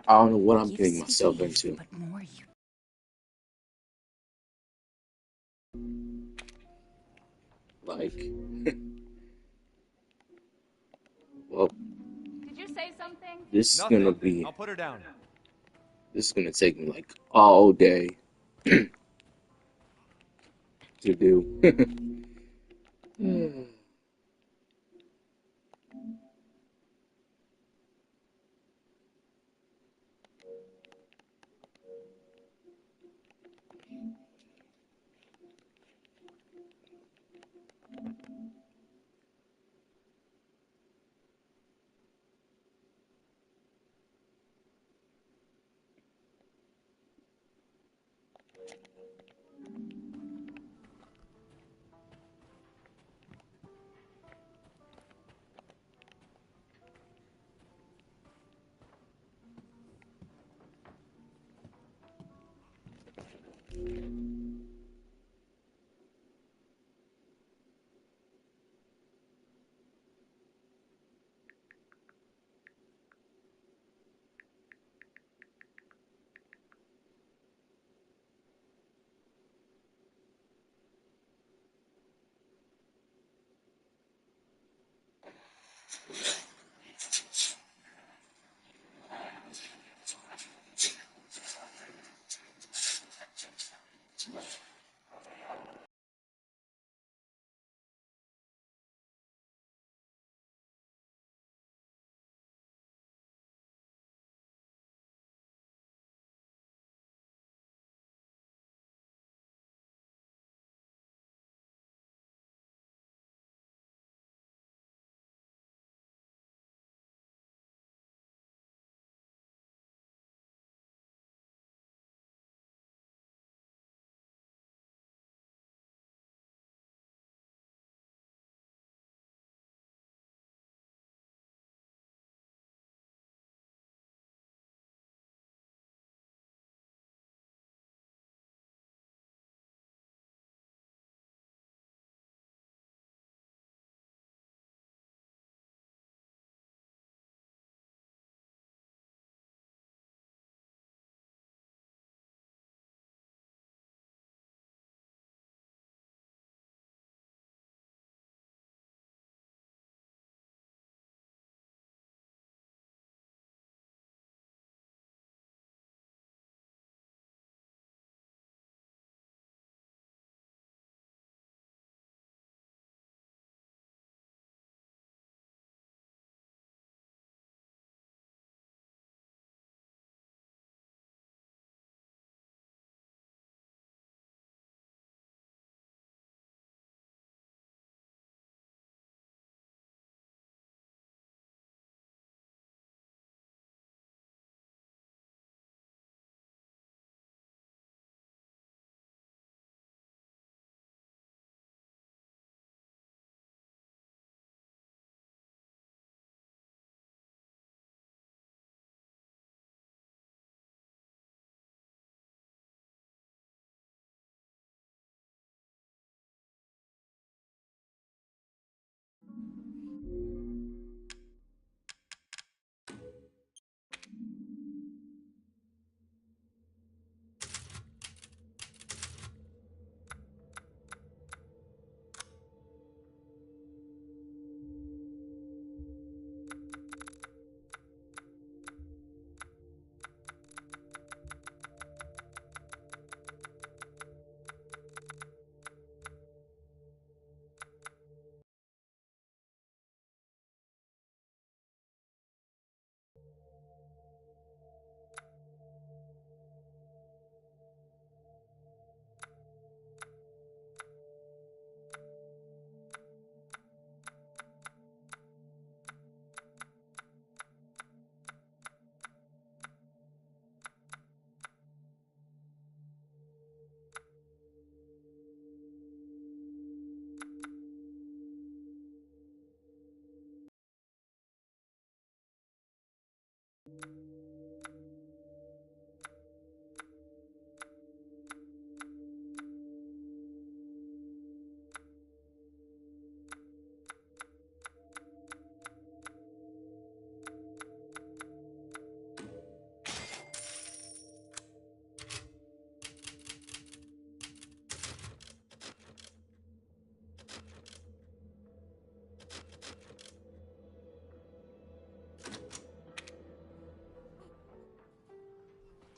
I don't know what I'm Give getting myself space, into. but more you. Like, well, Did you say something? this is gonna Nothing. be, I'll put her down. this is gonna take me like all day to do.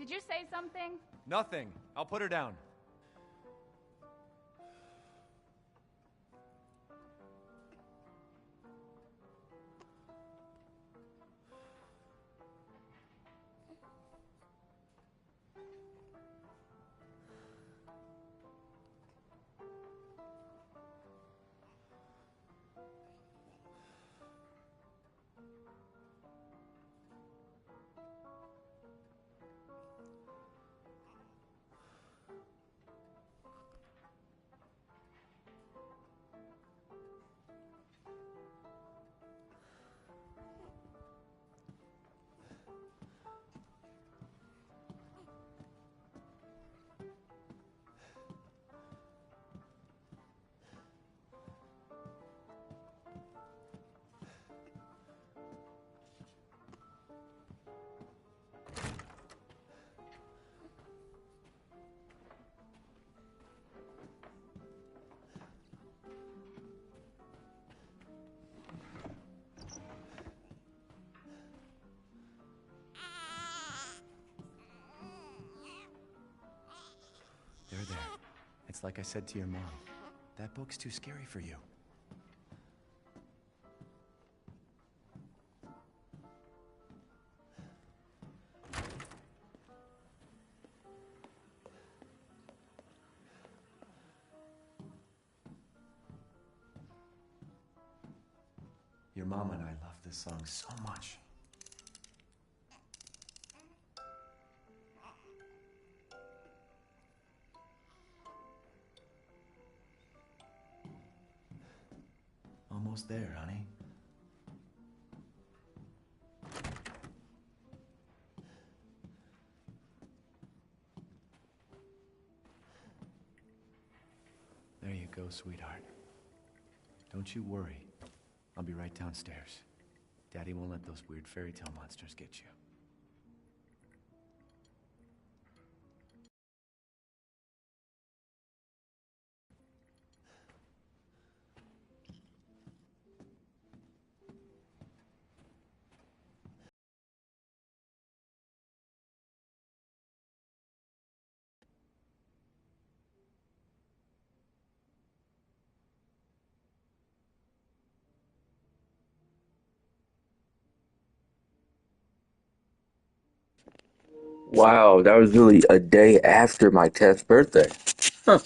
Did you say something? Nothing. I'll put her down. There. It's like I said to your mom. That book's too scary for you. Your mom and I love this song so much. Almost there, honey. There you go, sweetheart. Don't you worry. I'll be right downstairs. Daddy won't let those weird fairy tale monsters get you. Wow, that was really a day after my 10th birthday. Huh.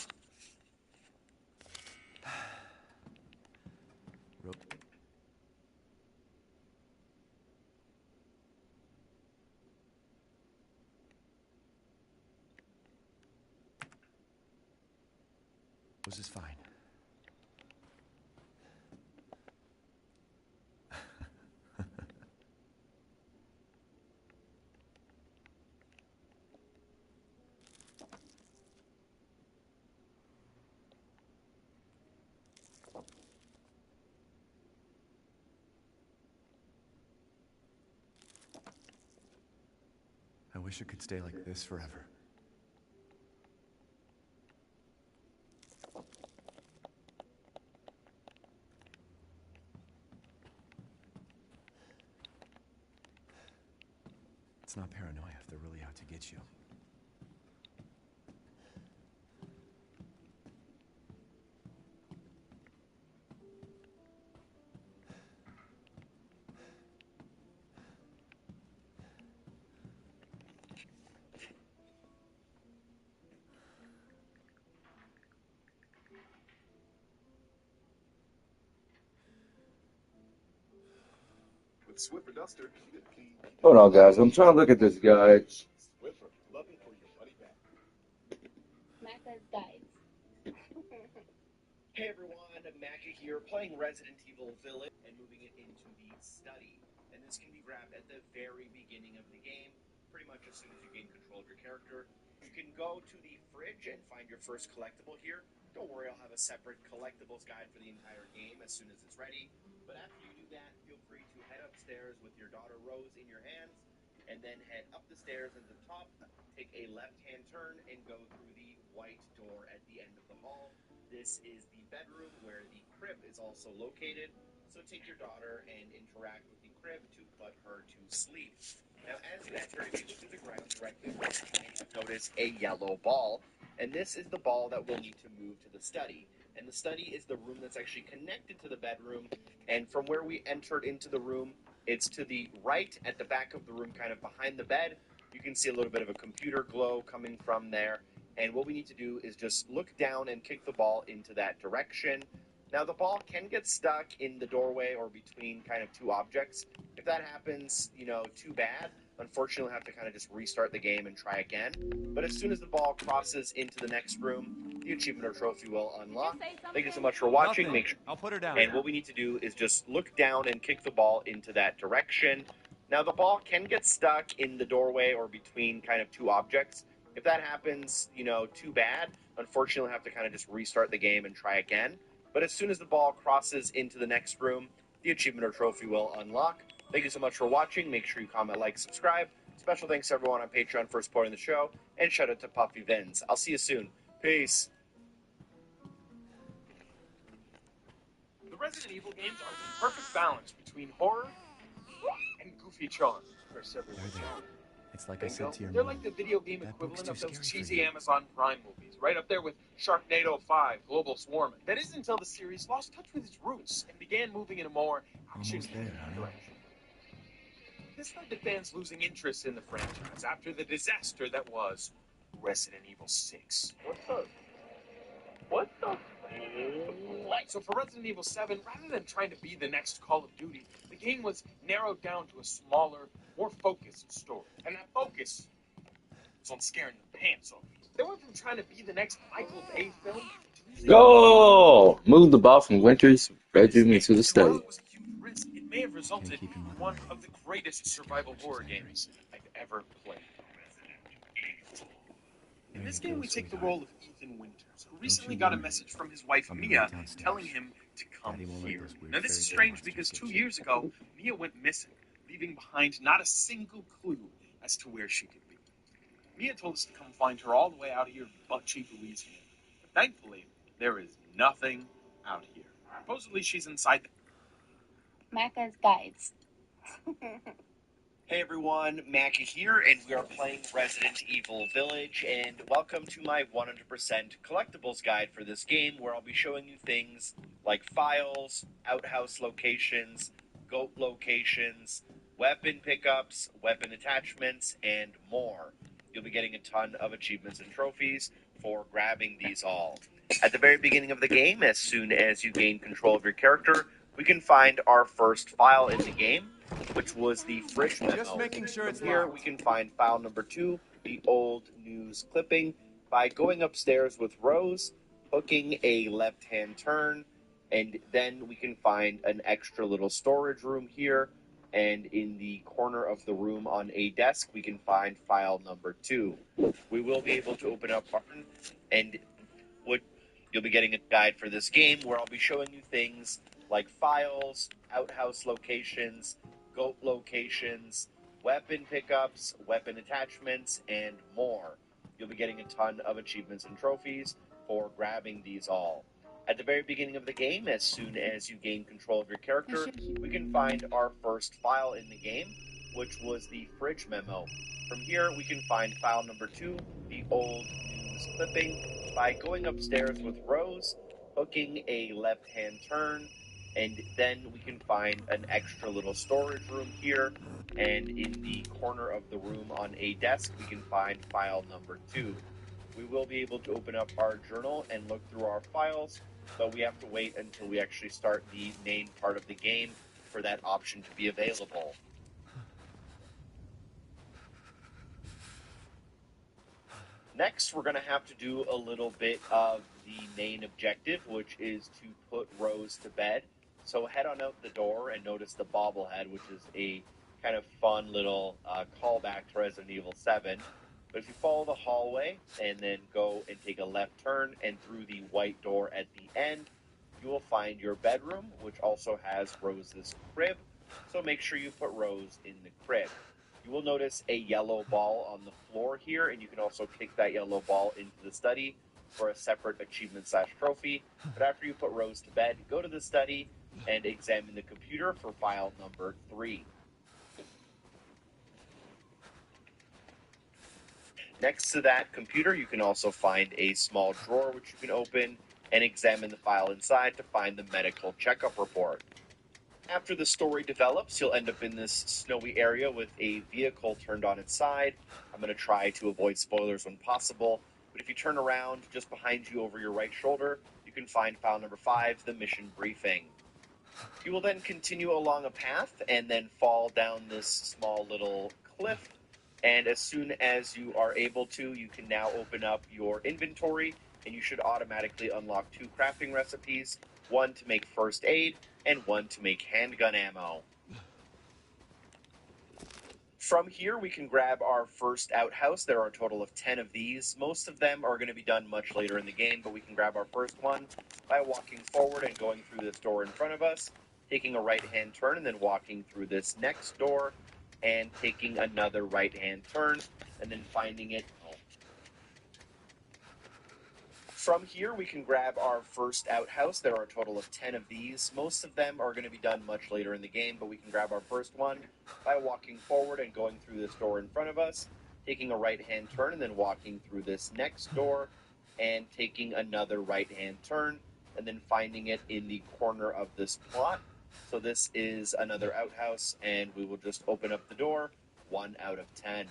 Rose is fine. I wish it could stay like this forever. It's not paranoia if they're really out to get you. Hold on, guys. I'm trying to look at this guy. Macca's guides. Hey everyone, Macca here, playing Resident Evil Village and moving it into the study. And this can be grabbed at the very beginning of the game, pretty much as soon as you gain control of your character. You can go to the fridge and find your first collectible here. Don't worry, I'll have a separate collectibles guide for the entire game as soon as it's ready. But after you do that, feel free to head upstairs with your daughter Rose in your hands, and then head up the stairs at the top, take a left-hand turn, and go through the white door at the end of the hall. This is the bedroom where the crib is also located. So take your daughter and interact with the crib to put her to sleep. Now, as you enter, if you look at the ground directly behind you, notice a yellow ball. And this is the ball that we'll need to move to the study. And the study is the room that's actually connected to the bedroom. And from where we entered into the room, it's to the right at the back of the room, kind of behind the bed. You can see a little bit of a computer glow coming from there. And what we need to do is just look down and kick the ball into that direction. Now, the ball can get stuck in the doorway or between kind of two objects. If that happens, too bad. Unfortunately, we'll have to kind of just restart the game and try again. But as soon as the ball crosses into the next room, the achievement or trophy will unlock. Did you say something? Thank you so much for watching. Nothing. Make sure. I'll put her down. And what we need to do is just look down and kick the ball into that direction. Now, the ball can get stuck in the doorway or between kind of two objects. If that happens, too bad. Unfortunately, we'll have to kind of just restart the game and try again. But as soon as the ball crosses into the next room, the achievement or trophy will unlock. Thank you so much for watching. Make sure you comment, like, subscribe. Special thanks to everyone on Patreon for supporting the show. And shout out to Puffy Vins. I'll see you soon. Peace. The Resident Evil games are the perfect balance between horror and goofy charm. There they are. It's like I Bingo. said to your They're mom. like the video game That book's equivalent too of those scary for cheesy you. Amazon Prime movies, right up there with Sharknado 5, Global Swarm. That isn't until the series lost touch with its roots and began moving in a more Almost there, huh? direction. This led to fans losing interest in the franchise after the disaster that was Resident Evil 6. What the? So for Resident Evil 7, rather than trying to be the next Call of Duty, the game was narrowed down to a smaller, more focused story. And that focus was on scaring the pants off you. They went from trying to be the next Michael Bay film to using Go! Move the ball from Winter's bedroom into the and while study. it was a huge risk, it may have resulted keep him in on one alert. of the greatest survival She's horror angry. games I've ever played. In There this you game, go, we take the sweetheart. role of Ethan Winters, who recently you got a worry. message from his wife I'll be Mia right downstairs. telling him to come Daddy won't let here. those weird Now, this is fairy tale strange because monsters 2 get you. years ago, Mia went missing, leaving behind not a single clue as to where she could be. Mia told us to come find her all the way out here in butt cheek, Louisiana. But thankfully, there is nothing out here. Supposedly, she's inside the Macca's Guides. Hey everyone, Mackie here, and we are playing Resident Evil Village, and welcome to my 100% collectibles guide for this game, where I'll be showing you things like files, outhouse locations, goat locations, weapon pickups, weapon attachments, and more. You'll be getting a ton of achievements and trophies for grabbing these all. At the very beginning of the game, as soon as you gain control of your character, we can find our first file in the game, which was the fridge memo. Just making sure it's From here, locked. we can find file number 2, the old news clipping, by going upstairs with Rose, hooking a left-hand turn, and then we can find an extra little storage room here, and in the corner of the room on a desk, we can find file number 2. We will be able to open up and you'll be getting a guide for this game where I'll be showing you things like files, outhouse locations, goat locations, weapon pickups, weapon attachments, and more. You'll be getting a ton of achievements and trophies for grabbing these all. At the very beginning of the game, as soon as you gain control of your character, we can find our first file in the game, which was the fridge memo. From here, we can find file number 2, the old news clipping, by going upstairs with Rose, hooking a left-hand turn, and then we can find an extra little storage room here, and in the corner of the room on a desk, we can find file number 2. We will be able to open up our journal and look through our files, but we have to wait until we actually start the main part of the game for that option to be available. Next, we're going to have to do a little bit of the main objective, which is to put Rose to bed. So head on out the door and notice the bobblehead, which is a kind of fun little callback to Resident Evil 7. But if you follow the hallway and then go and take a left turn and through the white door at the end, you will find your bedroom, which also has Rose's crib. So make sure you put Rose in the crib. You will notice a yellow ball on the floor here, and you can also kick that yellow ball into the study for a separate achievement/trophy. But after you put Rose to bed, go to the study and examine the computer for file number 3. Next to that computer, you can also find a small drawer which you can open and examine the file inside to find the medical checkup report. After the story develops, you'll end up in this snowy area with a vehicle turned on its side. I'm going to try to avoid spoilers when possible, but if you turn around just behind you over your right shoulder, you can find file number 5, the mission briefing. You will then continue along a path and then fall down this small little cliff. And as soon as you are able to, you can now open up your inventory and you should automatically unlock 2 crafting recipes, one to make first aid and one to make handgun ammo. From here, we can grab our first outhouse. There are a total of 10 of these. Most of them are going to be done much later in the game, but we can grab our first one by walking forward and going through this door in front of us, taking a right-hand turn, and then walking through this next door, and taking another right-hand turn, and then finding it. From here, we can grab our first outhouse. There are a total of 10 of these. Most of them are going to be done much later in the game, but we can grab our first one by walking forward and going through this door in front of us, taking a right-hand turn, and then walking through this next door, and taking another right-hand turn, and then finding it in the corner of this plot. So this is another outhouse, and we will just open up the door, 1 out of 10.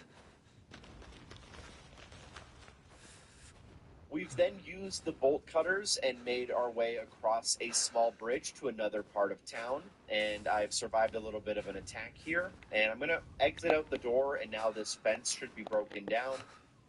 We've then used the bolt cutters and made our way across a small bridge to another part of town, and I've survived a little bit of an attack here, and I'm going to exit out the door, and now this fence should be broken down,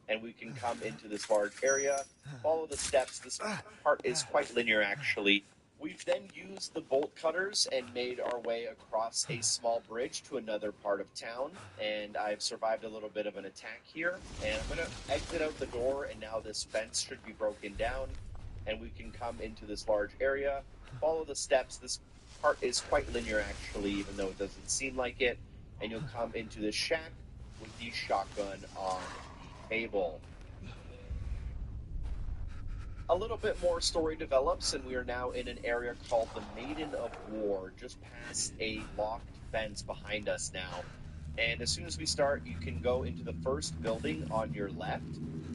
and we can come into this large area, follow the steps. This part is quite linear, actually. We've then used the bolt cutters and made our way across a small bridge to another part of town, and I've survived a little bit of an attack here, and I'm going to exit out the door, and now this fence should be broken down, and we can come into this large area, follow the steps. This part is quite linear, actually, even though it doesn't seem like it, and you'll come into this shack with the shotgun on the table. A little bit more story develops, and we are now in an area called the Maiden of War, just past a locked fence behind us now. And as soon as we start, you can go into the first building on your left,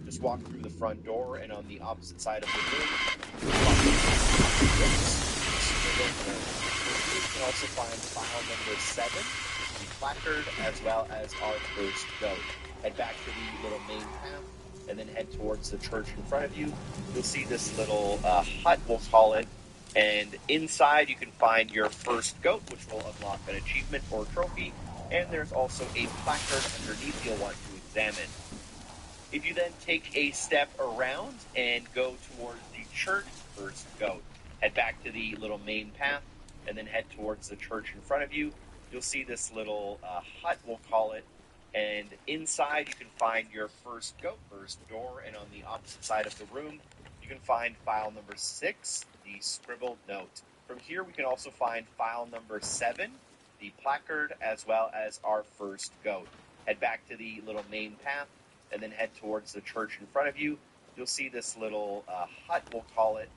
just walk through the front door, and on the opposite side of the room, you can also find file number 7, the placard, as well as our first goat. Head back to the little main path, and then head towards the church in front of you. You'll see this little hut, we'll call it, and inside you can find your first goat, which will unlock an achievement or trophy, and there's also a placard underneath you'll want to examine. If you then take a step around and go towards the church, first goat, head back to the little main path, and then head towards the church in front of you. You'll see this little hut, we'll call it, and inside you can find your first goat, first door, and on the opposite side of the room, you can find file number 6, the scribbled note. From here, we can also find file number 7, the placard, as well as our first goat. Head back to the little main path, and then head towards the church in front of you. You'll see this little hut, we'll call it,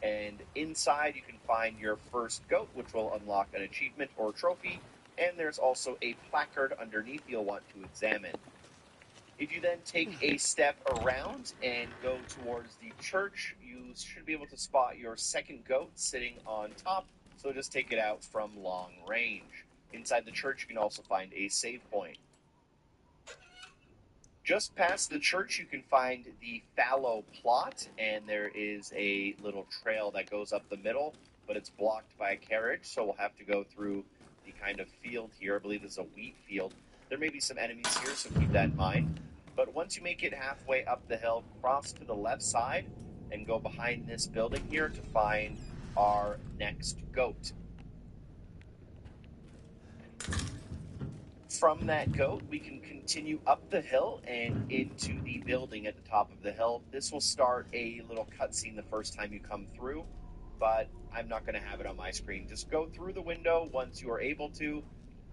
and inside you can find your first goat, which will unlock an achievement or trophy, and there's also a placard underneath you'll want to examine. If you then take a step around and go towards the church, you should be able to spot your second goat sitting on top, so just take it out from long range. Inside the church, you can also find a save point. Just past the church, you can find the fallow plot, and there is a little trail that goes up the middle, but it's blocked by a carriage, so we'll have to go through the kind of field here. I believe this is a wheat field. There may be some enemies here, so keep that in mind. But once you make it halfway up the hill, cross to the left side and go behind this building here to find our next goat. From that goat, we can continue up the hill and into the building at the top of the hill. This will start a little cutscene the first time you come through, but I'm not going to have it on my screen. Just go through the window once you are able to,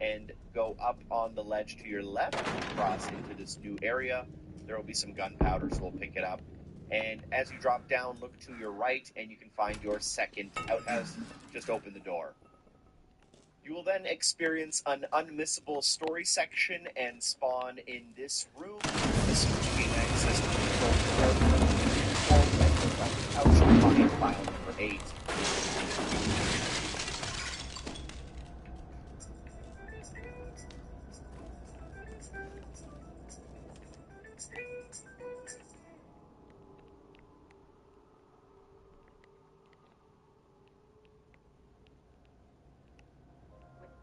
and go up on the ledge to your left, cross into this new area. There will be some gunpowder, so we'll pick it up. And as you drop down, look to your right, and you can find your second outhouse. Just open the door. You will then experience an unmissable story section and spawn in this room. As soon as you gain access to the control room, and look on the couch and find file number 8.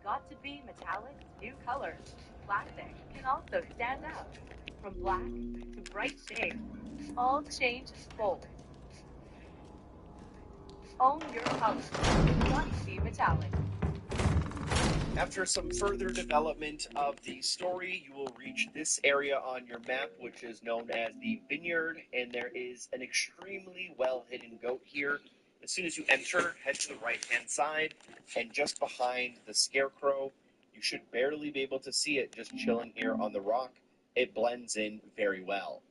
Got to be Metallic's new colors. Plastic can also stand out. From black to bright shades, all change bold. Own your colors. Got to be Metallic. After some further development of the story, you will reach this area on your map, which is known as the Vineyard, and there is an extremely well-hidden goat here. As soon as you enter, head to the right-hand side, and just behind the scarecrow, you should barely be able to see it just chilling here on the rock. It blends in very well.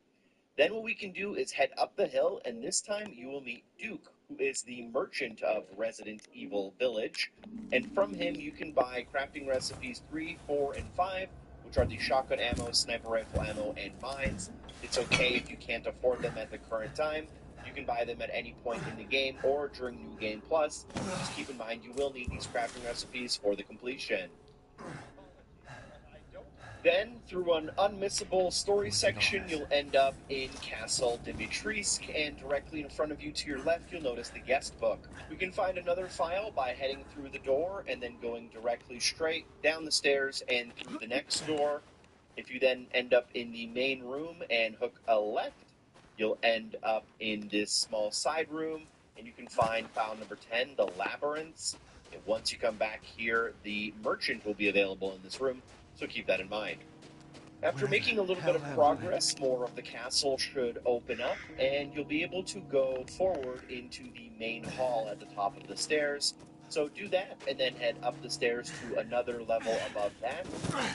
Then what we can do is head up the hill, and this time you will meet Duke, who is the merchant of Resident Evil Village. And from him you can buy crafting recipes 3, 4, and 5, which are the shotgun ammo, sniper rifle ammo, and mines. It's okay if you can't afford them at the current time. You can buy them at any point in the game or during New Game Plus. Just keep in mind you will need these crafting recipes for the completion. Then, through an unmissable story section, you'll end up in Castle Dimitrescu, and directly in front of you to your left, you'll notice the guest book. You can find another file by heading through the door and then going directly straight down the stairs and through the next door. If you then end up in the main room and hook a left, you'll end up in this small side room, and you can find file number 10, the Labyrinths. And once you come back here, the merchant will be available in this room, so keep that in mind. After making a little bit of progress, more of the castle should open up, and you'll be able to go forward into the main hall at the top of the stairs. So do that, and then head up the stairs to another level above that,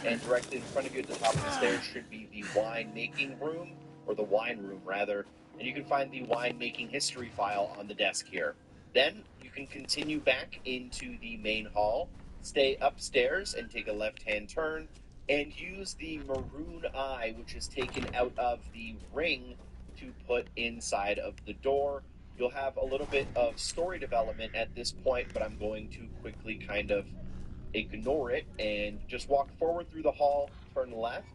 and directly in front of you at the top of the stairs should be the wine-making room, or the wine room, rather, and you can find the wine-making history file on the desk here. Then, you can continue back into the main hall, stay upstairs and take a left-hand turn, and use the maroon eye, which is taken out of the ring, to put inside of the door. You'll have a little bit of story development at this point, but I'm going to quickly kind of ignore it and just walk forward through the hall, turn left.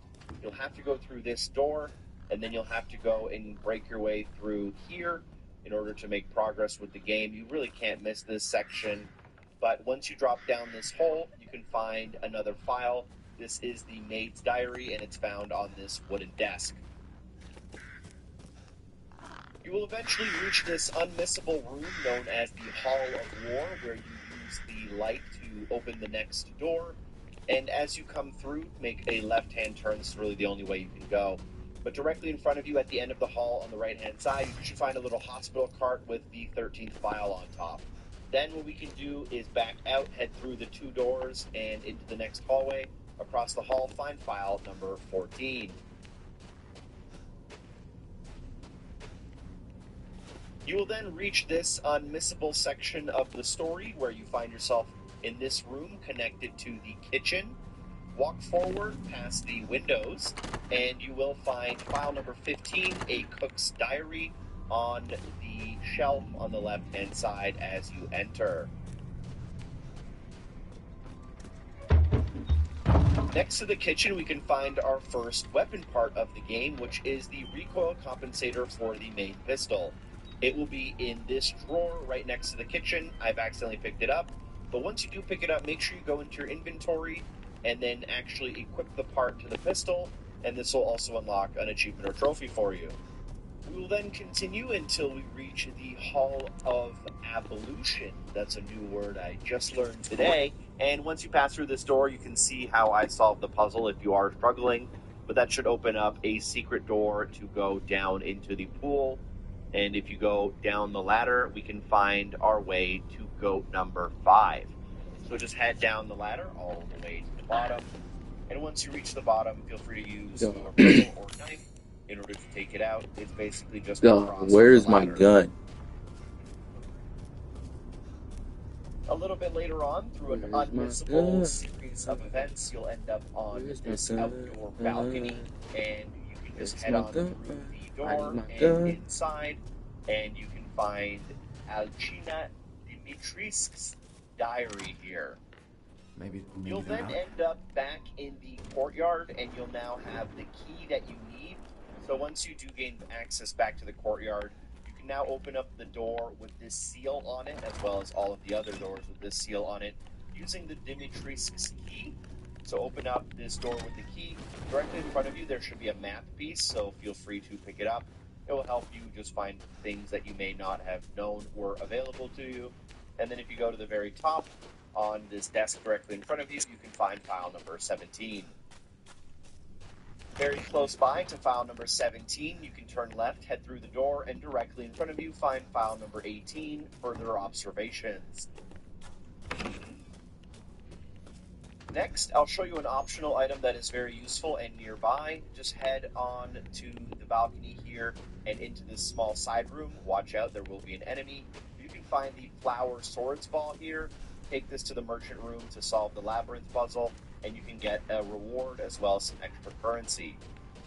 You'll have to go through this door, and then you'll have to go and break your way through here in order to make progress with the game. You really can't miss this section, but once you drop down this hole, you can find another file. This is the Maid's Diary, and it's found on this wooden desk. You will eventually reach this unmissable room known as the Hall of War, where you use the light to open the next door. And as you come through, make a left-hand turn. This is really the only way you can go. But directly in front of you at the end of the hall on the right-hand side, you should find a little hospital cart with the 13th file on top. Then what we can do is back out, head through the 2 doors, and into the next hallway. Across the hall, find file number 14. You will then reach this unmissable section of the story where you find yourself in this room connected to the kitchen. Walk forward past the windows, and you will find file number 15, a cook's diary, on the shelf on the left-hand side as you enter. Next to the kitchen, we can find our first weapon part of the game, which is the recoil compensator for the main pistol. It will be in this drawer right next to the kitchen. I've accidentally picked it up, but once you do pick it up, make sure you go into your inventory and then actually equip the part to the pistol, and this will also unlock an achievement or trophy for you. We will then continue until we reach the Hall of Ablution. That's a new word I just learned today. And once you pass through this door, you can see how I solved the puzzle if you are struggling. But that should open up a secret door to go down into the pool. And if you go down the ladder, we can find our way to goat number 5. So just head down the ladder all the way to the bottom. And once you reach the bottom, feel free to use your puzzle or knife In order to take it out, it's basically just across Where's the my ladder. gun? A little bit later on, through an Where's my unmissable gun? series of events, you'll end up on Where's my this gun? outdoor balcony, and you can just Where's head my on gun? through the I need door my and gun. inside, and you can find Alcina Dimitris's diary here. Maybe You'll they're then out. end up back in the courtyard, and you'll now have the key that you need. So once you do gain access back to the courtyard, you can now open up the door with this seal on it, as well as all of the other doors with this seal on it, using the Dimitris's key. So open up this door with the key. Directly in front of you, there should be a map piece, so feel free to pick it up. It will help you just find things that you may not have known were available to you. And then if you go to the very top, on this desk directly in front of you, you can find file number 17. Very close by to file number 17, you can turn left, head through the door, and directly in front of you find file number 18, further observations. Next, I'll show you an optional item that is very useful and nearby. Just head on to the balcony here and into this small side room. Watch out, there will be an enemy. You can find the flower swords ball here. Take this to the merchant room to solve the labyrinth puzzle, and you can get a reward as well as some extra currency.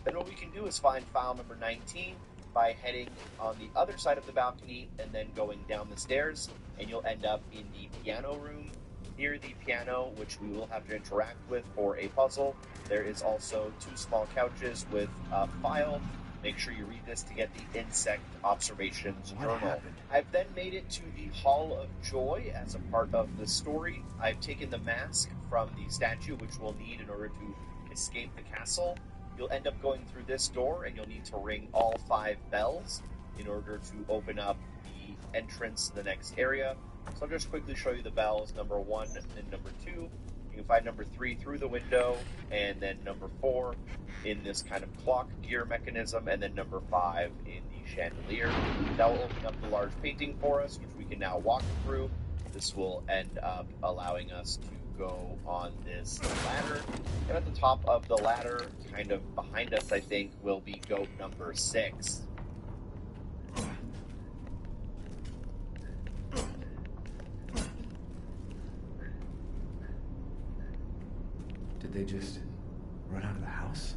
Then what we can do is find file number 19 by heading on the other side of the balcony and then going down the stairs, and you'll end up in the piano room. Near the piano, which we will have to interact with for a puzzle, there is also 2 small couches with a file. Make sure you read this to get the insect observations journal. I've then made it to the Hall of Joy as a part of the story. I've taken the mask from the statue, which we'll need in order to escape the castle. You'll end up going through this door, and you'll need to ring all 5 bells in order to open up the entrance to the next area. So I'll just quickly show you the bells, number 1 and number 2. You can find number 3 through the window, and then number 4 in this kind of clock gear mechanism, and then number 5 in the chandelier. That will open up the large painting for us, which we can now walk through. This will end up allowing us to go on this ladder. And at the top of the ladder, kind of behind us, I think, will be goat number 6. Did they just run out of the house?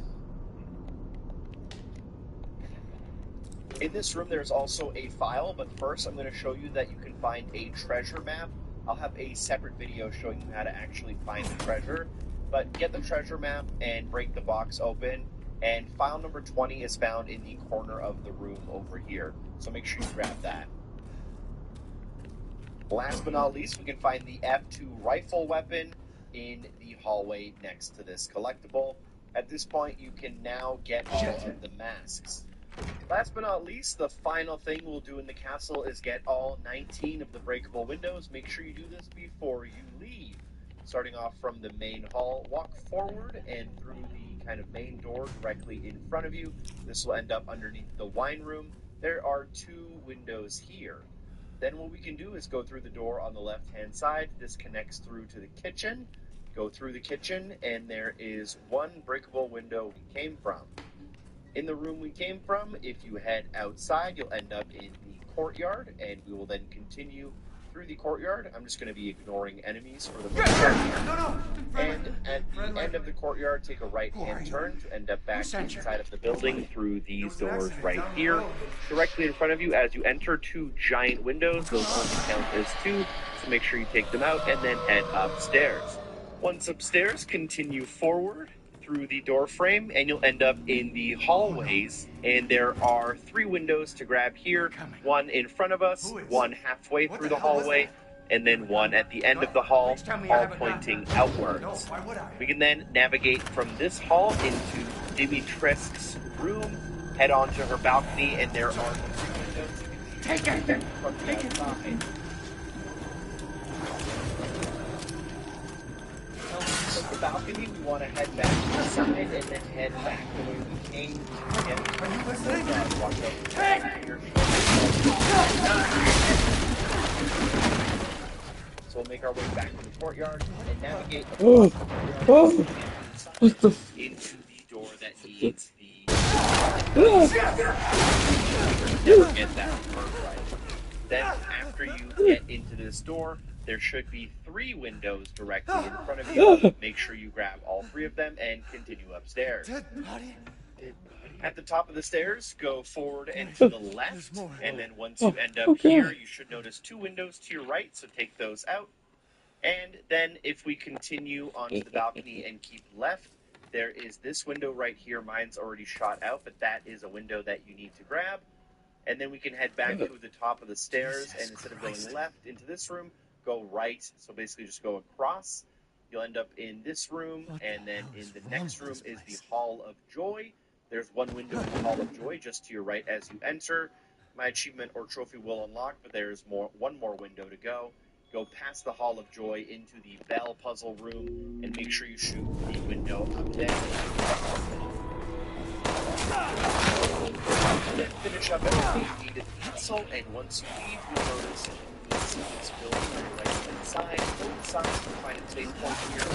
In this room, there's also a file, but first I'm going to show you that you can find a treasure map. I'll have a separate video showing you how to actually find the treasure, but get the treasure map and break the box open, and file number 20 is found in the corner of the room over here, so make sure you grab that. Last but not least, we can find the F2 rifle weapon in the hallway next to this collectible. At this point, you can now get all of the masks. Last but not least, the final thing we'll do in the castle is get all 19 of the breakable windows. Make sure you do this before you leave. Starting off from the main hall, walk forward and through the kind of main door directly in front of you. This will end up underneath the wine room. There are 2 windows here. Then what we can do is go through the door on the left-hand side. This connects through to the kitchen. Go through the kitchen, and there is 1 breakable window we came from. In the room we came from, if you head outside, you'll end up in the courtyard, and we will then continue through the courtyard. I'm just going to be ignoring enemies for the most part here. And at the end of the courtyard, take a right-hand turn to end up back inside of the building through these doors right here. Directly in front of you, as you enter, 2 giant windows. Those only count as 2, so make sure you take them out and then head upstairs. Once upstairs, continue forward through the door frame, and you'll end up in the hallways, and there are 3 windows to grab here, 1 in front of us, 1 halfway through the hallway, and then 1 at the end of the hall, all pointing outwards. We can then navigate from this hall into Dimitrescu's room, head on to her balcony, and there are 3 windows you can see from the outside. From the balcony, we want to head back to the side and then head back the way we came to get to So we'll make our way back to the courtyard and navigate across the courtyard into the door that needs the Never get that word right. Then, after you get into this door, there should be 3 windows directly in front of you. Make sure you grab all 3 of them and continue upstairs. At the top of the stairs, go forward and to the left, and then once you end up here, you should notice 2 windows to your right, so take those out. And then if we continue onto the balcony and keep left, there is this window right here. Mine's already shot out, but that is a window that you need to grab. And then we can head back to the top of the stairs, and instead of going left into this room, go right. So basically just go across. You'll end up in this room, and then in the next room is the Hall of Joy. There's 1 window in the Hall of Joy just to your right as you enter. My achievement or trophy will unlock, but there's 1 more window to go. Go past the Hall of Joy into the Bell puzzle room, and make sure you shoot the window up there. Then finish up everything you need at the castle, and once you leave, you'll notice this building on your right hand side. Both sides will find a safe point here.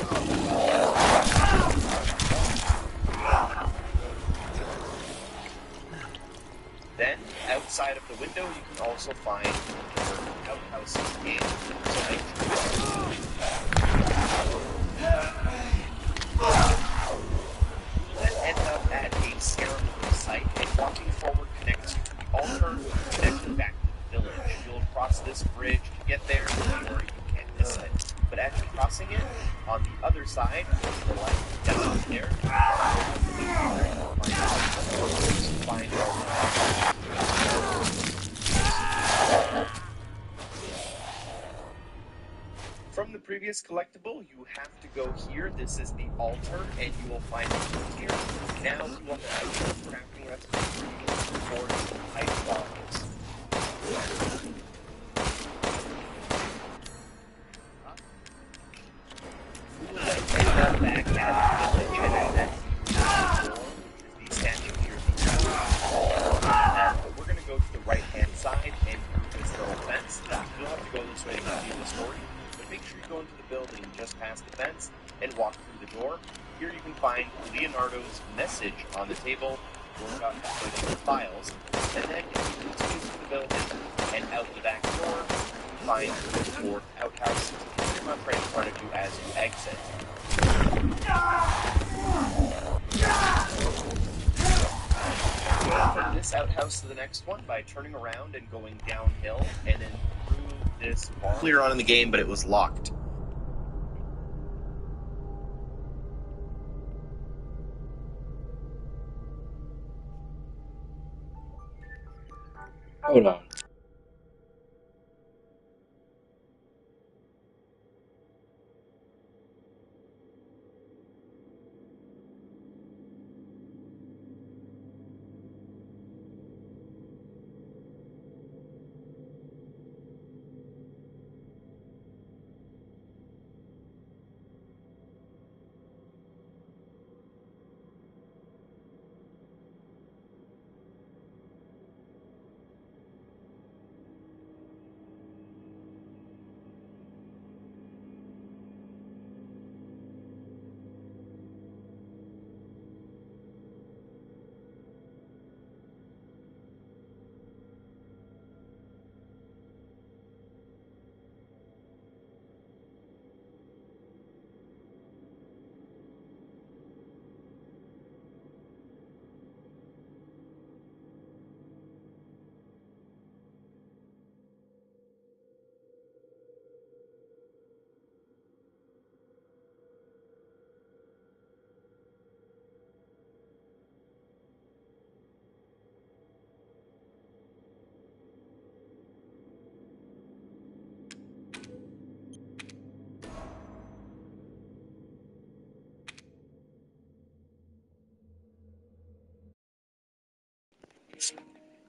Then, outside of the window, you can also find outhouses and then end up at a ceremony site, and walking forward connects you to the altar, connecting back to the village. You'll cross this bridge to get there, or you can't miss it. But as you're crossing it, on the other side, to the left, down there, find From the previous collectible, you have to go here. This is the altar, and you will find it here. Now you will have a crafting recipe for the pipe bombs. We will then end up back at the village, and then the statue here. But we're going to go to the right-hand side and through this little fence. You'll have to go this way to continue the story. Make sure you go into the building just past the fence and walk through the door. Here you can find Leonardo's message on the table, work out halfway through the files, and then if you continue through the building and out the back door, you can find the 4th outhouse pretty much right in front of you as you exit. From this outhouse to the next one by turning around and going downhill, and then through this bar. Clear on in the game, but it was locked. Hold on.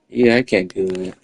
Yeah, I can't do it.